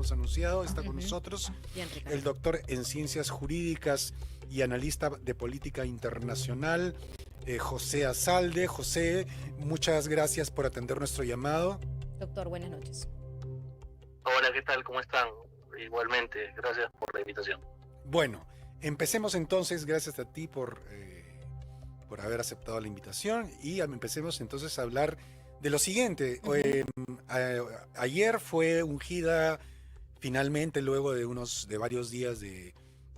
habíamos anunciado. Está con Ujú. nosotros Bien, el Ricardo. doctor en Ciencias Jurídicas y analista de política internacional, José Azalde. José, muchas gracias por atender nuestro llamado. Doctor, buenas noches. Hola, ¿qué tal? ¿Cómo están? Igualmente, gracias por la invitación. Bueno, empecemos entonces, gracias a ti por haber aceptado la invitación, y empecemos entonces a hablar de lo siguiente. Ayer fue ungida finalmente, luego de varios días de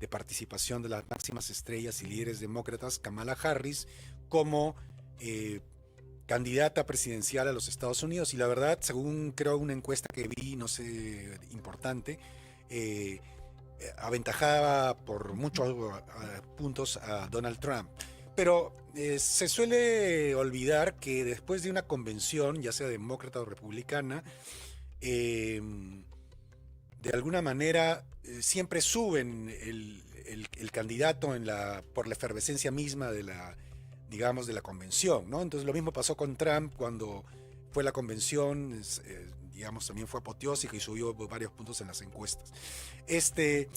participación de las máximas estrellas y líderes demócratas, Kamala Harris como candidata presidencial a los Estados Unidos. Y la verdad, según creo una encuesta que vi, no sé, importante, eh, aventajaba por muchos puntos a Donald Trump. Pero se suele olvidar que después de una convención, ya sea demócrata o republicana, eh, de alguna manera siempre suben el candidato por la efervescencia misma digamos, de la convención, ¿no? Entonces lo mismo pasó con Trump cuando fue la convención, digamos, también fue apoteósica y subió varios puntos en las encuestas. ¿Qué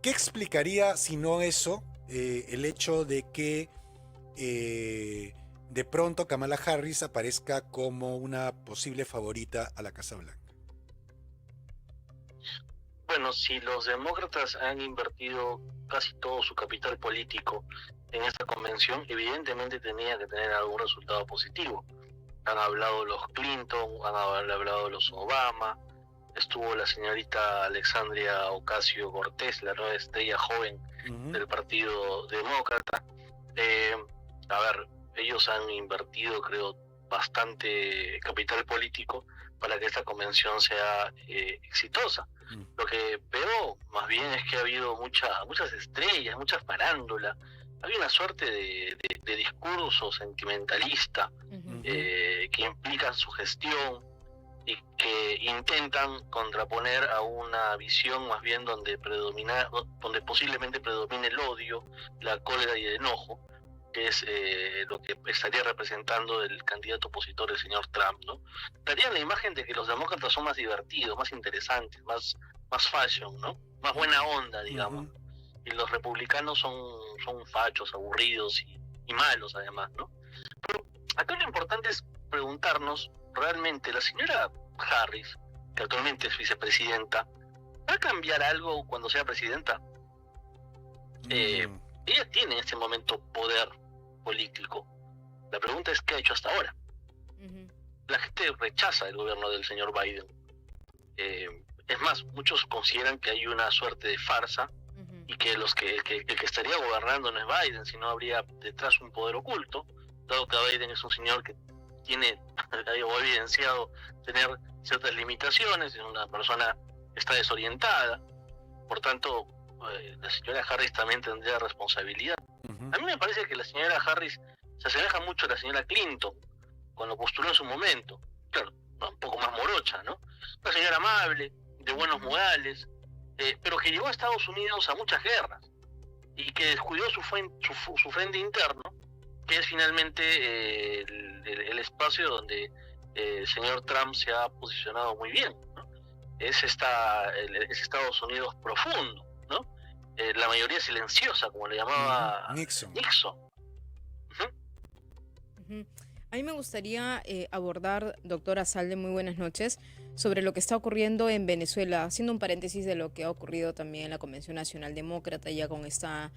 explicaría, si no eso, el hecho de que de pronto Kamala Harris aparezca como una posible favorita a la Casa Blanca? Bueno, si los demócratas han invertido casi todo su capital político en esta convención, evidentemente tenía que tener algún resultado positivo. Han hablado los Clinton, han hablado los Obama, estuvo la señorita Alexandria Ocasio-Cortez, la nueva estrella joven del Partido Demócrata. A ver, ellos han invertido, creo, bastante capital político para que esta convención sea exitosa. Lo que veo más bien es que ha habido muchas estrellas, muchas farándulas. Hay una suerte de discurso sentimentalista que implican su gestión y que intentan contraponer a una visión más bien donde posiblemente predomine el odio, la cólera y el enojo, que es lo que estaría representando el candidato opositor, el señor Trump, ¿no? Daría la imagen de que los demócratas son más divertidos, más interesantes, más fashion, ¿no? Más buena onda, digamos. Y los republicanos son fachos, aburridos y malos, además, ¿no? Pero acá lo importante es preguntarnos, realmente, la señora Harris, que actualmente es vicepresidenta, ¿va a cambiar algo cuando sea presidenta? Ella tiene en este momento poder político. La pregunta es, ¿qué ha hecho hasta ahora? La gente rechaza el gobierno del señor Biden. Es más, muchos consideran que hay una suerte de farsa y que el que estaría gobernando no es Biden, sino habría detrás un poder oculto, dado que Biden es un señor que tiene, o evidenciado, tener ciertas limitaciones, es una persona que está desorientada. Por tanto, la señora Harris también tendría responsabilidad. A mí me parece que la señora Harris se asemeja mucho a la señora Clinton cuando postuló en su momento. Claro, un poco más morocha, ¿no? Una señora amable, de buenos modales, pero que llevó a Estados Unidos a muchas guerras y que descuidó su frente interno, que es finalmente el espacio donde el señor Trump se ha posicionado muy bien, ¿no? Es Estados Unidos profundo, ¿no? La mayoría silenciosa, como le llamaba Nixon. A mí me gustaría abordar, doctora Azalde, muy buenas noches, sobre lo que está ocurriendo en Venezuela, haciendo un paréntesis de lo que ha ocurrido también en la Convención Nacional Demócrata, ya con esta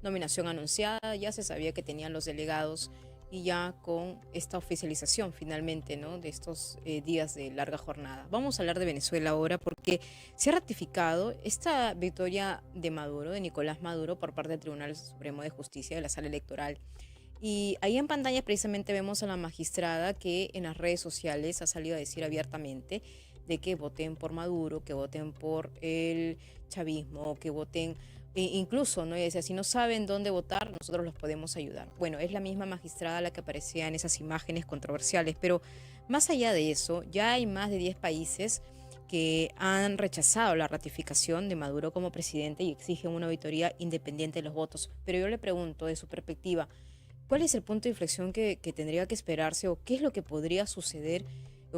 nominación anunciada, ya se sabía que tenían los delegados y ya con esta oficialización finalmente, ¿no?, de estos días de larga jornada. Vamos a hablar de Venezuela ahora porque se ha ratificado esta victoria de Maduro, de Nicolás Maduro, por parte del Tribunal Supremo de Justicia de la Sala Electoral. Y ahí en pantalla precisamente vemos a la magistrada que en las redes sociales ha salido a decir abiertamente de que voten por Maduro, que voten por el chavismo, que voten, incluso, ¿no? Y decía, si no saben dónde votar, nosotros los podemos ayudar. Bueno, es la misma magistrada la que aparecía en esas imágenes controversiales, pero más allá de eso, ya hay más de 10 países que han rechazado la ratificación de Maduro como presidente y exigen una auditoría independiente de los votos. Pero yo le pregunto, de su perspectiva, ¿cuál es el punto de inflexión que tendría que esperarse o qué es lo que podría suceder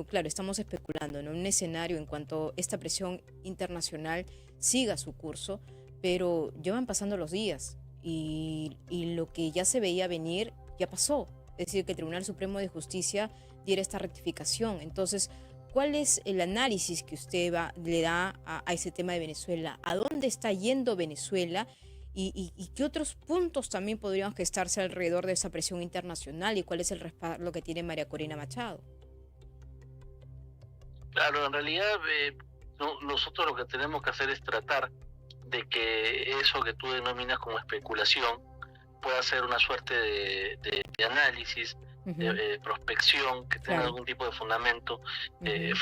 Claro, estamos especulando, ¿no? Un escenario en cuanto esta presión internacional siga su curso, pero ya van pasando los días y lo que ya se veía venir ya pasó. Es decir, que el Tribunal Supremo de Justicia diera esta rectificación. Entonces, ¿cuál es el análisis que usted le da a ese tema de Venezuela? ¿A dónde está yendo Venezuela? ¿Y qué otros puntos también podrían gestarse alrededor de esa presión internacional? ¿Y cuál es el respaldo que tiene María Corina Machado? Claro, en realidad nosotros lo que tenemos que hacer es tratar de que eso que tú denominas como especulación pueda ser una suerte de análisis, de prospección, que tenga algún tipo de fundamento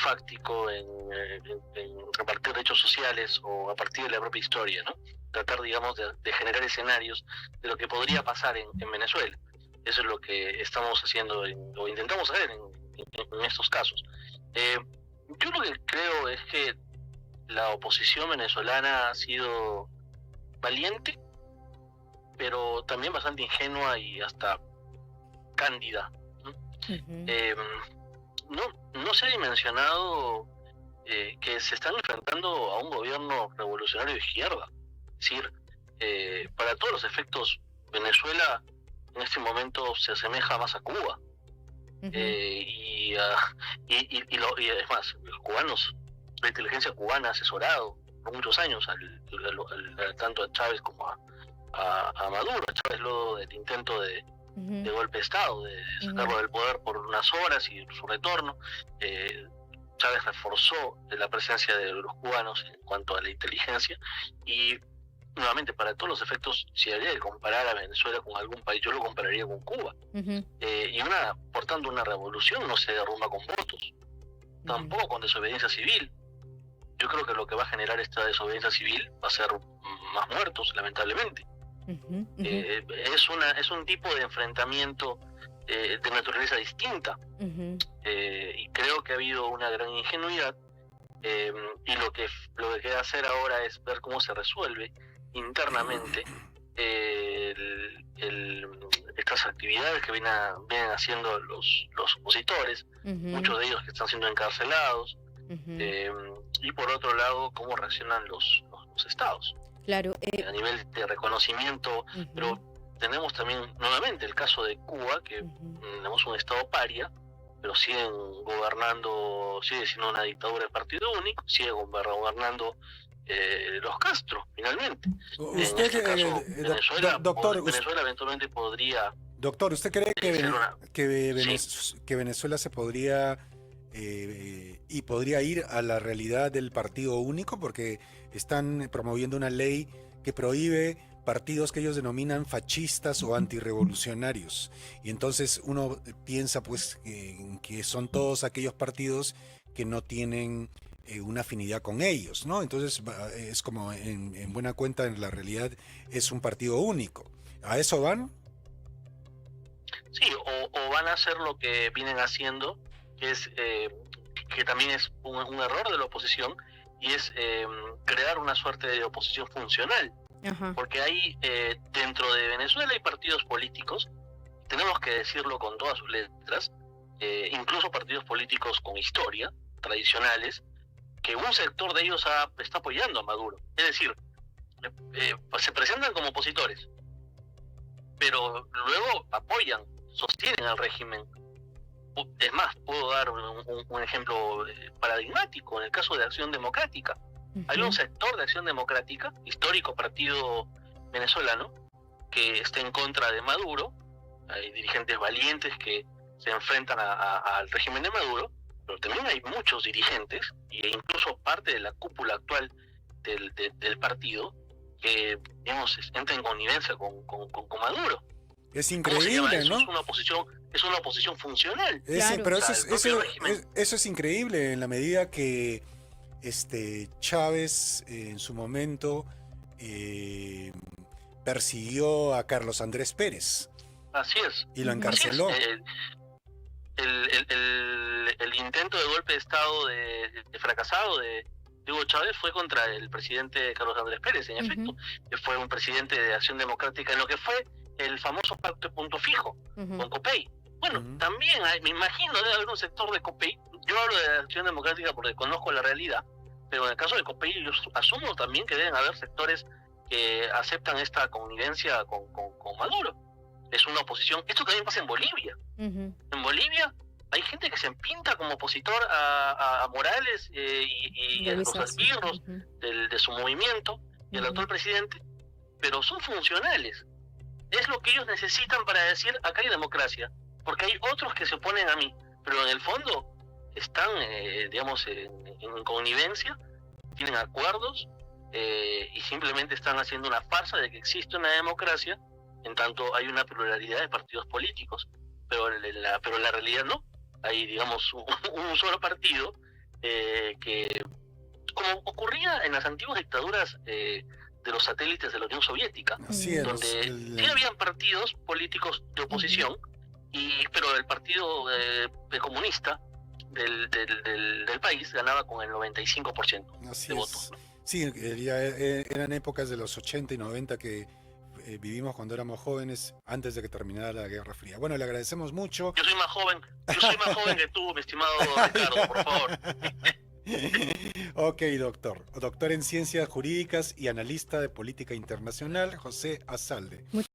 fáctico a partir de hechos sociales o a partir de la propia historia, ¿no? Tratar, digamos, de generar escenarios de lo que podría pasar en Venezuela. Eso es lo que estamos haciendo o intentamos hacer en estos casos. Yo lo que creo es que la oposición venezolana ha sido valiente, pero también bastante ingenua y hasta cándida. No se ha dimensionado que se están enfrentando a un gobierno revolucionario de izquierda. Es decir, para todos los efectos, Venezuela en este momento se asemeja más a Cuba. Y es más, los cubanos, la inteligencia cubana ha asesorado por muchos años tanto a Chávez como a Maduro. A Chávez luego del intento de golpe de Estado, de sacarlo del poder por unas horas y su retorno, Chávez reforzó la presencia de los cubanos en cuanto a la inteligencia y nuevamente, para todos los efectos, si habría que comparar a Venezuela con algún país, yo lo compararía con Cuba. Y por tanto, una revolución no se derrumba con votos, tampoco con desobediencia civil. Yo creo que lo que va a generar esta desobediencia civil va a ser más muertos, lamentablemente. Es un tipo de enfrentamiento de naturaleza distinta. Y creo que ha habido una gran ingenuidad. Y lo que queda hacer ahora es ver cómo se resuelve internamente estas actividades que vienen haciendo los opositores, muchos de ellos que están siendo encarcelados, y por otro lado cómo reaccionan los estados. Claro, a nivel de reconocimiento, pero tenemos también nuevamente el caso de Cuba, que tenemos un estado paria, pero siguen gobernando, sigue siendo una dictadura de partido único, sigue gobernando los Castro, finalmente. Usted, en este caso, doctor, Venezuela eventualmente podría... Doctor, ¿usted cree que Venezuela se podría podría ir a la realidad del partido único? Porque están promoviendo una ley que prohíbe partidos que ellos denominan fascistas o antirrevolucionarios. Y entonces uno piensa pues que son todos aquellos partidos que no tienen una afinidad con ellos, ¿no? Entonces es como en buena cuenta en la realidad es un partido único. ¿A eso van? Sí, o van a hacer lo que vienen haciendo, que es que también es un error de la oposición, y es crear una suerte de oposición funcional. Porque hay dentro de Venezuela hay partidos políticos, tenemos que decirlo con todas sus letras, incluso partidos políticos con historia, tradicionales, que un sector de ellos está apoyando a Maduro. Es decir, se presentan como opositores, pero luego apoyan, sostienen al régimen. Es más, puedo dar un ejemplo paradigmático en el caso de Acción Democrática. Hay un sector de Acción Democrática, histórico partido venezolano, que está en contra de Maduro. Hay dirigentes valientes que se enfrentan al régimen de Maduro, pero también hay muchos dirigentes, e incluso parte de la cúpula actual del partido, que, digamos, entra en connivencia con Maduro. Es increíble, ¿no? Es una oposición funcional. Claro. Pero eso es increíble en la medida que Chávez en su momento persiguió a Carlos Andrés Pérez. Así es. Y lo encarceló. El intento de golpe de Estado de fracasado de Hugo Chávez fue contra el presidente Carlos Andrés Pérez, en efecto. Fue un presidente de Acción Democrática en lo que fue el famoso pacto de punto fijo con Copey. Bueno, también me imagino debe haber un sector de Copey Yo hablo de Acción Democrática porque conozco la realidad, pero en el caso de Copey yo asumo también que deben haber sectores que aceptan esta connivencia con Maduro. Es una oposición. Esto también pasa en Bolivia. Ujú. En Bolivia hay gente que se pinta como opositor a Morales y De a Luis los Arce. albirros Ujú. de su movimiento y al Ujú. actual presidente, pero son funcionales. Es lo que ellos necesitan para decir, acá hay democracia, porque hay otros que se oponen a mí, pero en el fondo están, digamos, en connivencia, tienen acuerdos y simplemente están haciendo una farsa de que existe una democracia, en tanto hay una pluralidad de partidos políticos, pero la realidad no. Hay, digamos, un solo partido que, como ocurría en las antiguas dictaduras de los satélites de la Unión Soviética, Así es. donde sí habían partidos políticos de oposición, pero el partido comunista del país ganaba con el 95% Así de es. votos. Sí, eran épocas de los 80 y 90 que vivimos cuando éramos jóvenes, antes de que terminara la Guerra Fría. Bueno, le agradecemos mucho. Yo soy más joven que tú, mi estimado Ricardo, por favor. Ok, doctor. Doctor en Ciencias Jurídicas y analista de política internacional, José Azalde.